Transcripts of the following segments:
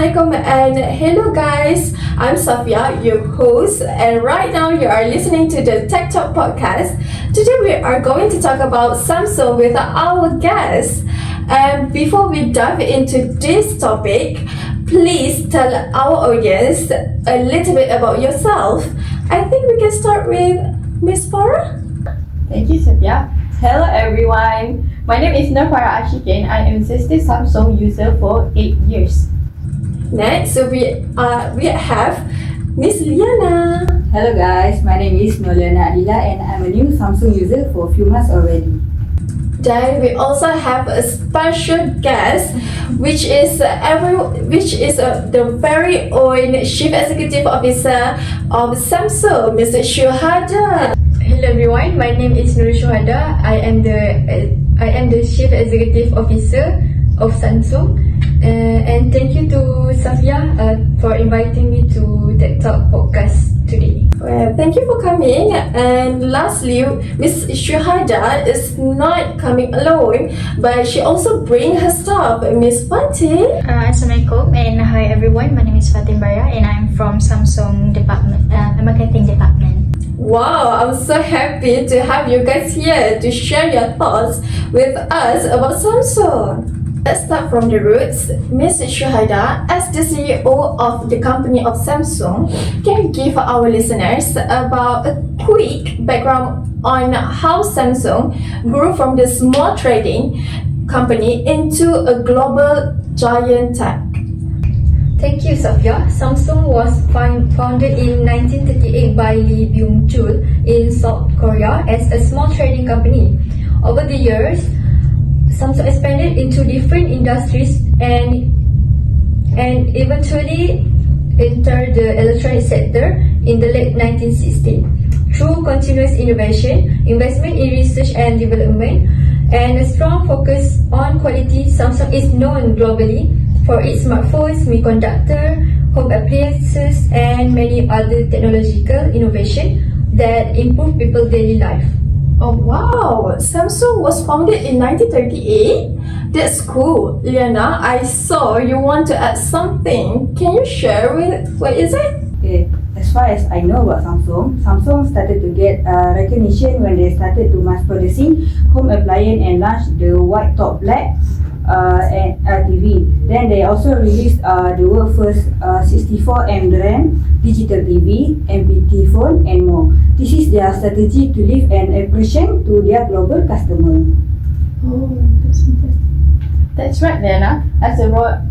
Assalamualaikum and hello guys, I'm SAFFIYAH, your host, and right now you are listening to the Tech Talk podcast. Today we are going to talk about Samsung with our guest. And before we dive into this topic, please tell our audience a little bit about yourself. I think we can start with Miss FARAH. Thank you, Sophia. Hello everyone. My name is FARAH ASYIQIN. I am a existing Samsung user for 8 years. Next, we have Miss Liyana. Hello guys, my name is Liyana Adilah and I'm a new Samsung user for a few months already. Then we also have a special guest, which is the very own Chief Executive Officer of Samsung, Mr. SYUHADA. Hello everyone, my name is NURUL. I am the Chief Executive Officer of Samsung, and thank you to SAFFIYAH for inviting me to Tech Talk podcast today. Well, thank you for coming. And lastly, Miss SYUHADA is not coming alone, but she also bring her staff, Miss FATIN. Assalamualaikum and hi everyone. My name is FATIN BARIAH and I'm from Samsung department, marketing department. Wow, I'm so happy to have you guys here to share your thoughts with us about Samsung. Let's start from the roots. Ms. SYUHADA, as the CEO of the company of Samsung, can you give our listeners about a quick background on how Samsung grew from the small trading company into a global giant tech? Thank you, Sophia. Samsung was founded in 1938 by Lee Byung-chul in South Korea as a small trading company. Over the years, Samsung expanded into different industries and eventually entered the electronic sector in the late 1960s. Through continuous innovation, investment in research and development, and a strong focus on quality, Samsung is known globally for its smartphones, semiconductor, home appliances, and many other technological innovations that improve people's daily life. Oh wow, Samsung was founded in 1938? That's cool. Liyana, I saw you want to add something. Can you share what is it? Okay, as far as I know about Samsung started to get recognition when they started to mass producing home appliance and launched the white top black and TV. Then they also released the world's first 64M RAM digital TV, MPT phone and more. This is their strategy to leave an impression to their global customer. Oh, that's fantastic. That's right, Liyana. As a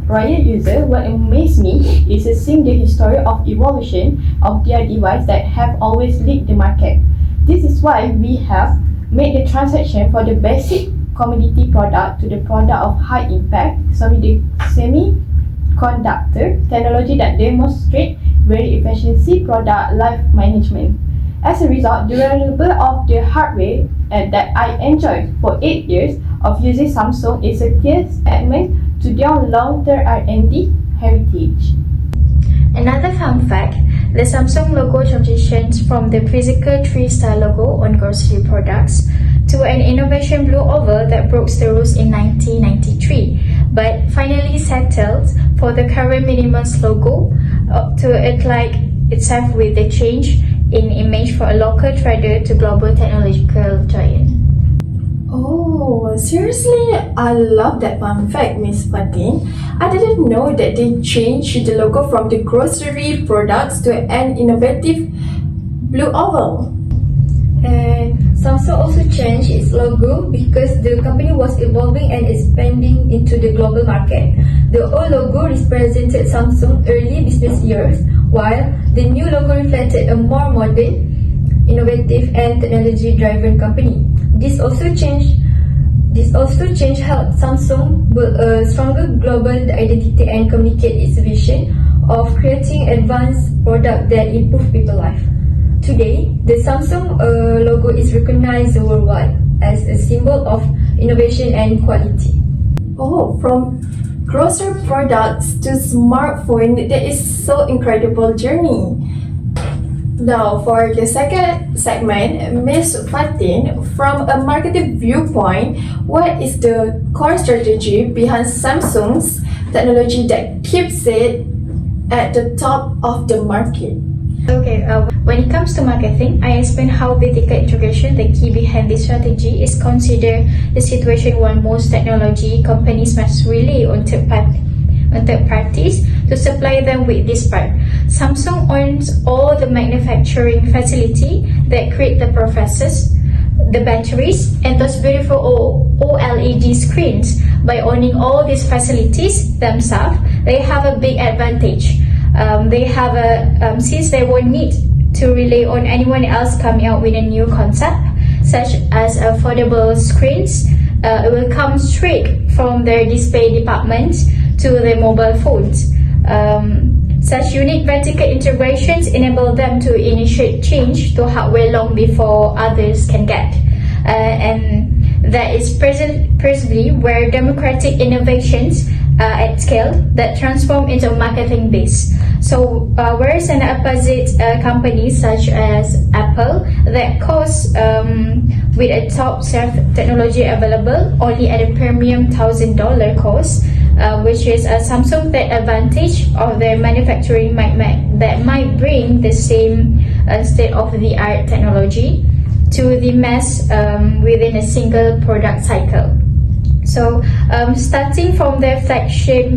royal user, what amazed me is seeing the history of evolution of their device that have always led the market. This is why we have made the transaction for the basic commodity product to the product of high impact, the semiconductor technology that demonstrate very efficiency product life management. As a result, the reliability of the hardware that I enjoyed for 8 years of using Samsung is a clear statement to their long-term R&D heritage. Another fun fact, the Samsung logo transitions from the physical tree-style logo on grocery products to an innovation blue oval that broke the rules in 1993, but finally settled for the current minimalist logo to align itself with the change in image for a local trader to global technological giant. Oh, seriously? I love that fun fact, Miss FATIN. I didn't know that they changed the logo from the grocery products to an innovative blue oval. And Samsung also changed its logo because the company was evolving and expanding into the global market. The old logo represented Samsung's early business years, while the new logo reflected a more modern, innovative, and technology-driven company. This also changed how Samsung built a stronger global identity and communicate its vision of creating advanced products that improve people's life. Today, the Samsung logo is recognized worldwide as a symbol of innovation and quality. Oh, from grocery products to smartphone, that is so incredible journey. Now, for the second segment, Ms. FATIN, from a marketing viewpoint, what is the core strategy behind Samsung's technology that keeps it at the top of the market. Okay, when it comes to marketing, I explain how vertical integration, the key behind this strategy, is considered the situation where most technology companies must rely on third parties to supply them with this part. Samsung owns all the manufacturing facility that create the processors, the batteries, and those beautiful OLED screens. By owning all these facilities themselves, they have a big advantage. Since they won't need to rely on anyone else coming out with a new concept, such as affordable screens. It will come straight from their display department to their mobile phones. Such unique vertical integrations enable them to initiate change to hardware long before others can get. And that is precisely where democratic innovations at scale that transform into marketing base. So whereas an opposite companies such as Apple that costs with a top shelf technology available only at a premium $1,000 cost, which is Samsung that advantage of their manufacturing that might bring the same state-of-the-art technology to the mass within a single product cycle. So, starting from their flagship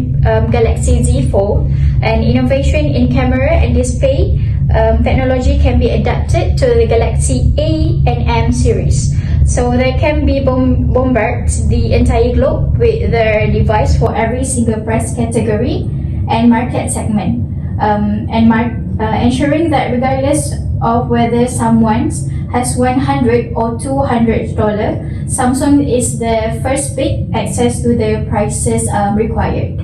Galaxy Z Fold, an innovation in camera and display technology can be adapted to the Galaxy A and M series. So they can be bombard the entire globe with their device for every single price category and market segment, ensuring that regardless of whether someone has $100 or $200, Samsung is the first pick access to the prices required.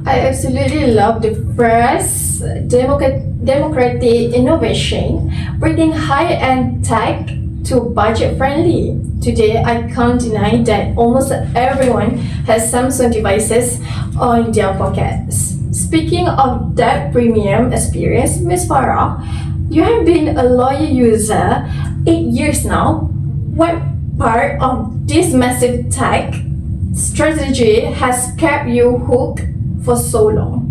I absolutely love the phrase democratic innovation, bringing high-end tech to budget-friendly. Today, I can't deny that almost everyone has Samsung devices on their pockets. Speaking of that premium experience, Ms. Farah, you have been a loyal user 8 years now. What part of this massive tech strategy has kept you hooked for so long?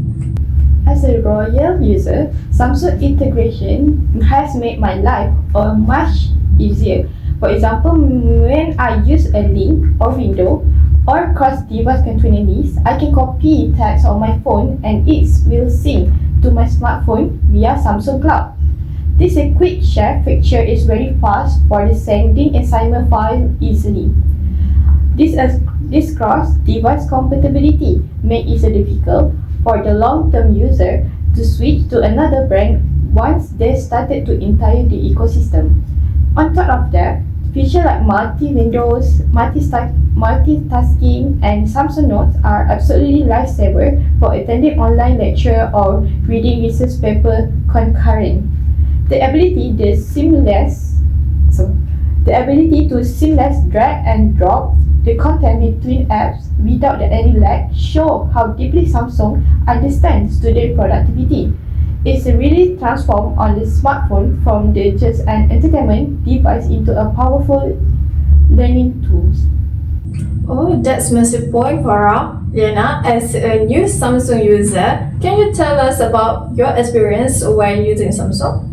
As a royal user, Samsung integration has made my life much easier. For example, when I use a link or window or cross-device continually, I can copy text on my phone and it will sync to my smartphone via Samsung Cloud. This quick share feature is very fast for the sending assignment file easily. This cross-device compatibility makes it difficult for the long-term user to switch to another brand once they started to enter the ecosystem. On top of that, features like multi-windows, multitasking, and Samsung Notes are absolutely lifesaver for attending online lecture or reading research paper concurrent. The ability to seamless drag and drop the content between apps without any lag show how deeply Samsung understands student productivity. It's really transformed on the smartphone from just an entertainment device into a powerful learning tool. Oh, that's massive point, Farah. Liyana, as a new Samsung user, can you tell us about your experience when using Samsung?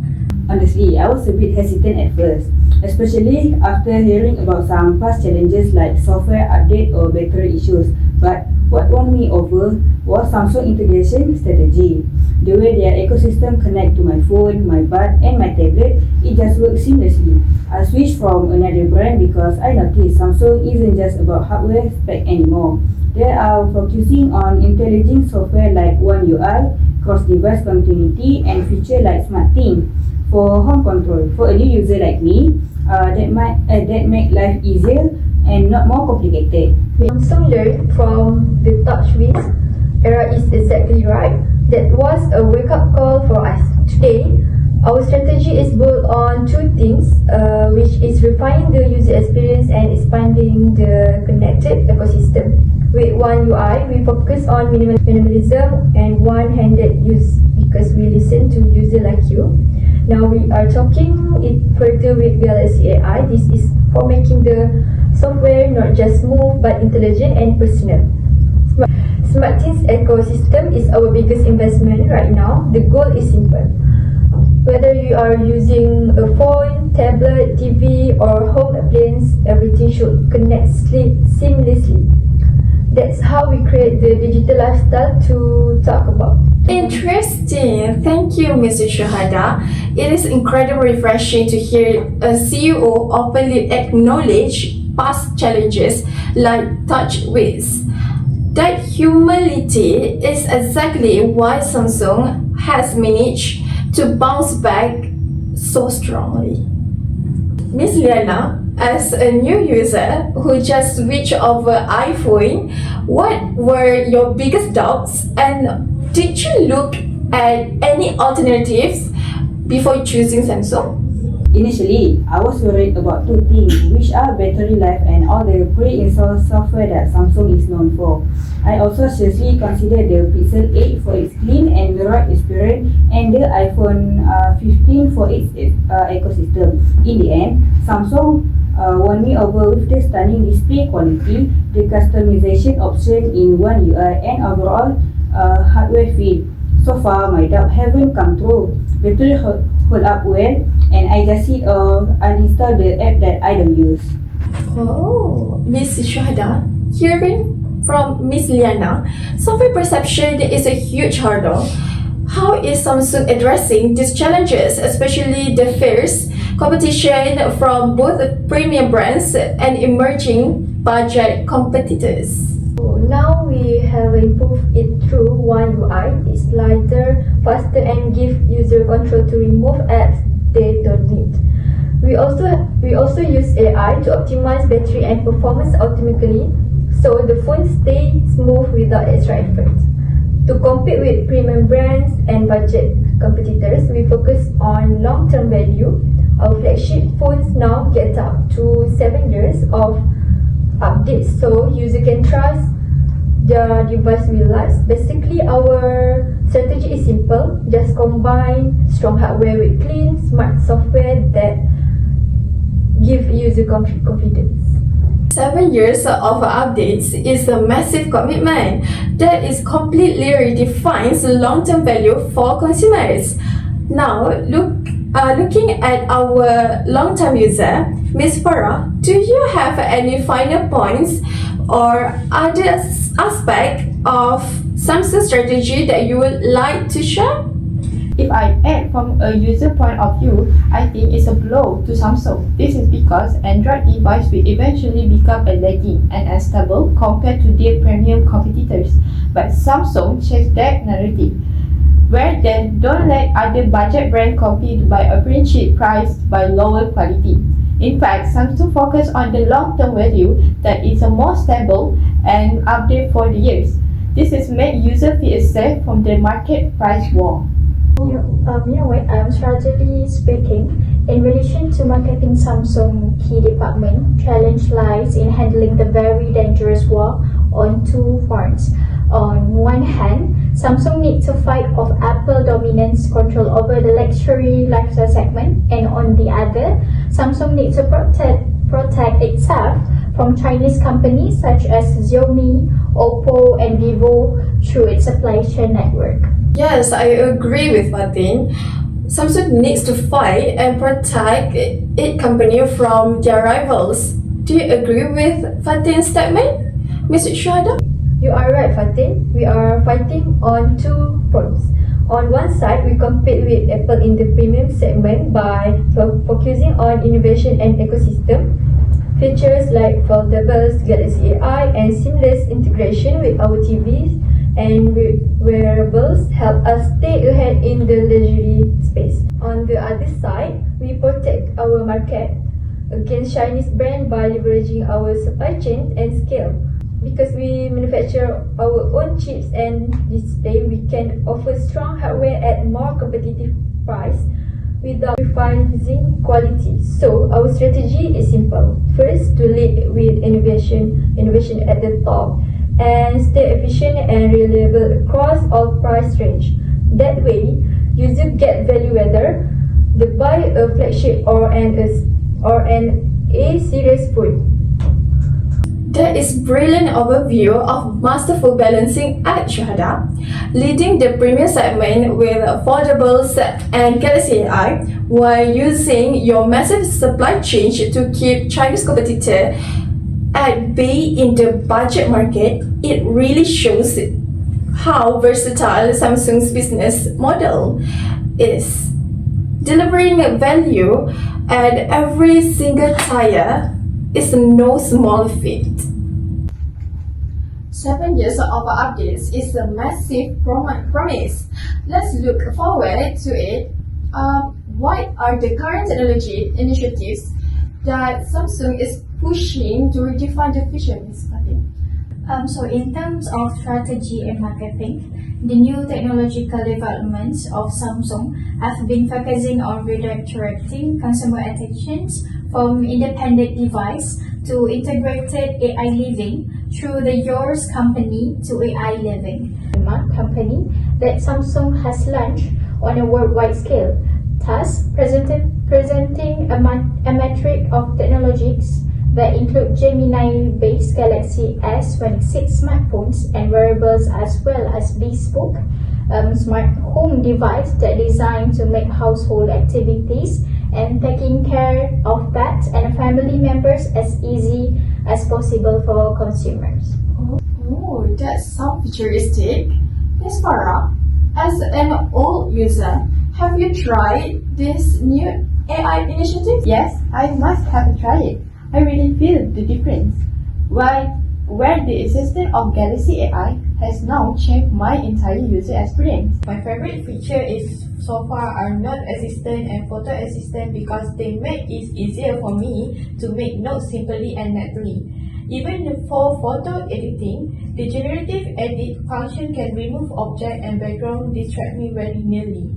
Honestly, I was a bit hesitant at first, especially after hearing about some past challenges like software update or battery issues. But what won me over was Samsung integration strategy. The way their ecosystem connect to my phone, my bud, and my tablet, it just works seamlessly. I switched from another brand because I noticed Samsung isn't just about hardware spec anymore. They are focusing on intelligent software like One UI, cross-device continuity, and feature like Smart Thing for home control. For a new user like me, that make life easier and not more complicated. Samsung learned from the TouchWiz era is exactly right. That was a wake-up call for us. Today, our strategy is built on two things, which is refining the user experience and expanding the connected ecosystem. With One UI, we focus on minimalism and one-handed use because we listen to users like you. Now we are talking it further with Galaxy AI. This is for making the software not just smooth but intelligent and personal. Smart Teens ecosystem is our biggest investment right now. The goal is simple. Whether you are using a phone, tablet, TV or home appliance, everything should connect seamlessly. That's how we create the digital lifestyle to talk about. Interesting. Thank you, Mr. SYUHADA. It is incredibly refreshing to hear a CEO openly acknowledge past challenges like touch widths. That humility is exactly why Samsung has managed to bounce back so strongly. Miss Liyana, as a new user who just switched over iPhone, what were your biggest doubts and did you look at any alternatives before choosing Samsung? Initially, I was worried about two things, which are battery life and all the pre-installed software that Samsung is known for. I also seriously considered the Pixel 8 for its clean and mirror experience and the iPhone 15 for its ecosystem. In the end, Samsung won me over with the stunning display quality, the customization option in One UI and overall hardware feel. So far, my doubts haven't come true. Battery hold up well, and I just uninstall the app that I don't use. Oh, Miss SYUHADA, hearing from Miss Liyana, software perception is a huge hurdle. How is Samsung addressing these challenges, especially the fierce competition from both premium brands and emerging budget competitors? Now we have improved it through One UI. It's lighter, faster and give user control to remove apps they don't need. We also use AI to optimize battery and performance automatically, so the phone stays smooth without extra effort. To compete with premium brands and budget competitors, we focus on long-term value. Our flagship phones now get up to 7 years of updates, so user can trust their device will last. Basically, our strategy is simple. Just combine strong hardware with clean, smart software that give user confidence. 7 years of updates is a massive commitment that is completely redefines long-term value for consumers. Now, looking at our long-term user, Ms. FARAH, do you have any final points or other aspect of Samsung strategy that you would like to share? If I add from a user point of view, I think it's a blow to Samsung. This is because Android device will eventually become a lagging and unstable compared to their premium competitors. But Samsung changed that narrative, where they don't let other budget brands compete by offering cheap price by lower quality. In fact, Samsung focus on the long-term value that is a more stable and update for the years. This has made users feel safe from the market price war. Strategically speaking, in relation to marketing Samsung key department, challenge lies in handling the very dangerous war on two fronts. On one hand, Samsung needs to fight off Apple dominance control over the luxury lifestyle segment, and on the other, Samsung needs to protect itself from Chinese companies such as Xiaomi, Oppo, and Vivo through its supply chain network. Yes, I agree with Fatin. Samsung needs to fight and protect its company from their rivals. Do you agree with Fatin's statement, Mr. SYUHADA? You are right, Fatin. We are fighting on two fronts. On one side, we compete with Apple in the premium segment by focusing on innovation and ecosystem. Features like foldables, Galaxy AI, and seamless integration with our TVs and wearables help us stay ahead in the luxury space. On the other side, we protect our market against Chinese brands by leveraging our supply chain and scale. Because we manufacture our own chips and display, we can offer strong hardware at more competitive price without sacrificing quality. So our strategy is simple. First, to lead with innovation at the top, and stay efficient and reliable across all price range. That way, users get value whether they buy a flagship or an A-series phone. That is brilliant overview of masterful balancing at SYUHADA, leading the premium segment with Foldables and Galaxy AI while using your massive supply chain to keep Chinese competitor at bay in the budget market. It really shows how versatile Samsung's business model is, delivering value at every single tire is no small feat. 7 years of updates is a massive promise. Let's look forward to it. What are the current technology initiatives that Samsung is pushing to redefine the future, Ms. Fatin? So in terms of strategy and marketing, the new technological developments of Samsung have been focusing on redirecting consumer attentions from independent device to integrated AI living through the Yours company to AI living, a company that Samsung has launched on a worldwide scale, thus presenting a matrix of technologies that include Gemini-based Galaxy S26 smartphones and wearables, as well as bespoke smart home device that designed to make household activities and taking care of pets and family members as easy as possible for consumers. Oh, that sounds futuristic. Ms. Farah, as an old user, have you tried this new AI initiative? Yes, I must have tried it. I really feel the difference. Where the existence of Galaxy AI has now changed my entire user experience. My favorite feature is so far are Note Assistant and Photo Assistant because they make it easier for me to make notes simply and neatly. Even for photo editing, the generative edit function can remove object and background distract me very nearly.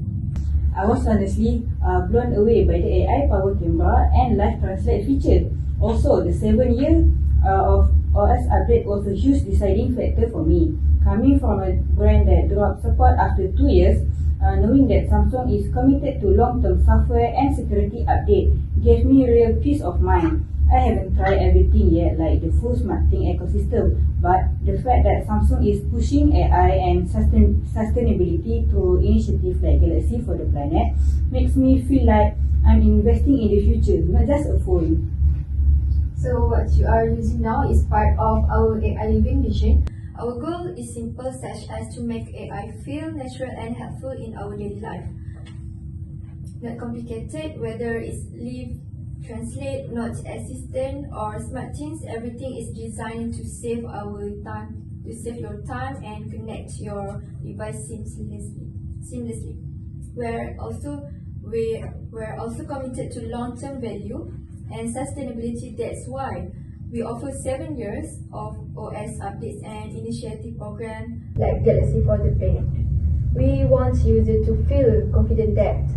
I was honestly blown away by the AI power camera and live translate feature. Also, the 7-year of OS update was a huge deciding factor for me. Coming from a brand that dropped support after 2 years, knowing that Samsung is committed to long-term software and security update gave me real peace of mind. I haven't tried everything yet, like the full SmartThing ecosystem, but the fact that Samsung is pushing AI and sustainability through initiatives like Galaxy for the Planet makes me feel like I'm investing in the future, not just a phone. So what you are using now is part of our AI living vision. Our goal is simple, such as to make AI feel natural and helpful in our daily life. Not complicated, whether it's live, translate, note assistant or smart things, everything is designed to save our time, to save your time and connect your device seamlessly. We're also committed to long-term value and sustainability. That's why we offer 7 years of OS updates and initiative program like Galaxy for the Planet. We want users to feel confident that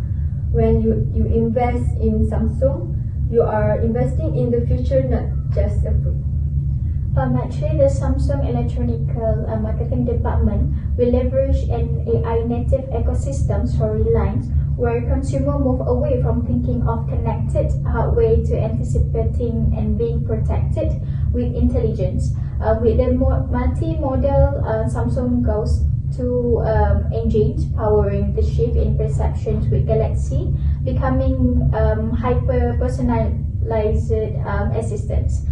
when you invest in Samsung, you are investing in the future, not just a phone. Actually, the Samsung Electronical Marketing Department will leverage an AI-native ecosystem storylines where consumers move away from thinking of connected hardware to anticipating and being protected with intelligence. With the multi-modal Samsung goes to engines powering the shift in perceptions with Galaxy, becoming hyper-personalized assistants.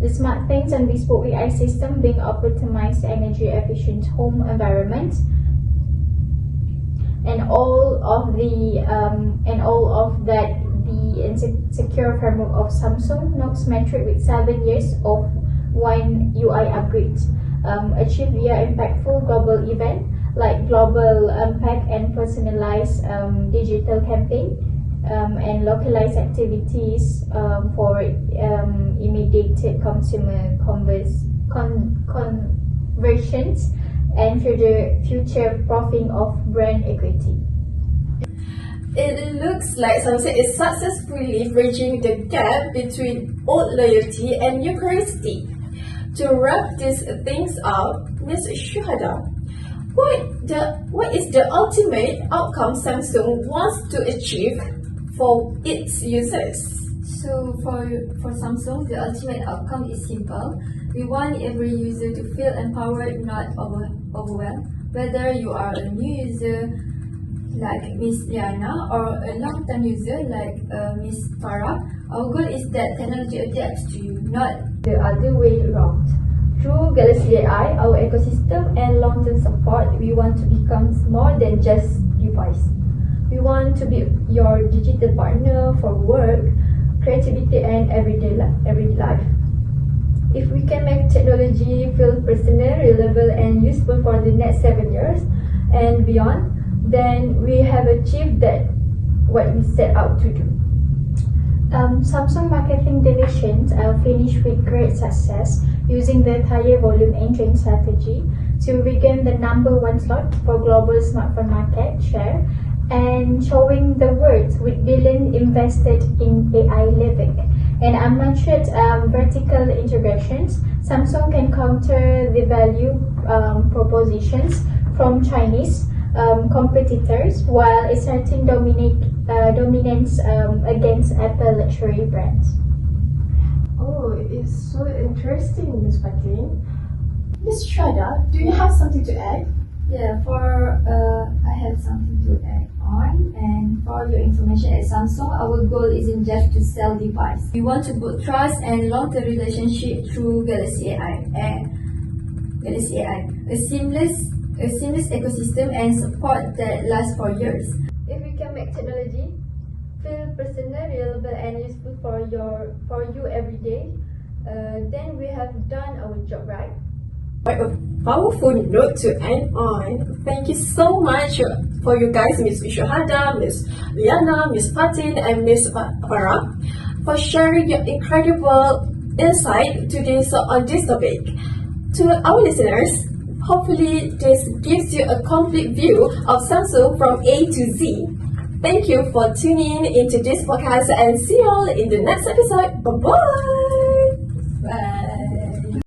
The smart things and bespoke AI system being optimized energy efficient home environment, and all of that the secure framework of Samsung Knox metric with 7 years of One UI upgrade, achieved via impactful global event like global impact and personalized digital campaign, and localized activities for immediate consumer conversions and future proofing of brand equity. It looks like Samsung is successfully bridging the gap between old loyalty and new curiosity. To wrap these things up, Ms. SYUHADA, what is the ultimate outcome Samsung wants to achieve for its users? So for Samsung, the ultimate outcome is simple. We want every user to feel empowered, not overwhelmed. Whether you are a new user like Miss Liyana or a long-term user like Miss FARAH, our goal is that technology adapts to you, not The other way around. Through Galaxy AI, our ecosystem and long-term support, we want to become more than just device. We want to be your digital partner for work, creativity, and everyday life. If we can make technology feel personal, reliable, and useful for the next 7 years and beyond, then we have achieved that what we set out to do. Samsung marketing divisions finished with great success using the entire volume engine strategy to regain the #1 slot for global smartphone market share and showing the world with billions invested in AI living and unmeasured vertical integrations. Samsung can counter the value propositions from Chinese competitors while asserting dominance against Apple luxury brands. Oh, it's so interesting, Miss Fatin. Miss SHUHADA, do you have something to add? Yeah, I have something to add on, and for your information at Samsung, our goal isn't just to sell device. We want to build trust and long-term relationship through Galaxy AI. A seamless ecosystem and support that lasts for years. If we can make technology feel personal, reliable, and useful for you every day, then we have done our job right. What a powerful note to end on. Thank you so much for you guys, Miss SHUHADA, Miss Liyana, Miss Fatin, and Miss FARAH, for sharing your incredible insight on this topic. To our listeners, hopefully this gives you a complete view of Samsung from A to Z. Thank you for tuning into this podcast and see you all in the next episode. Bye-bye!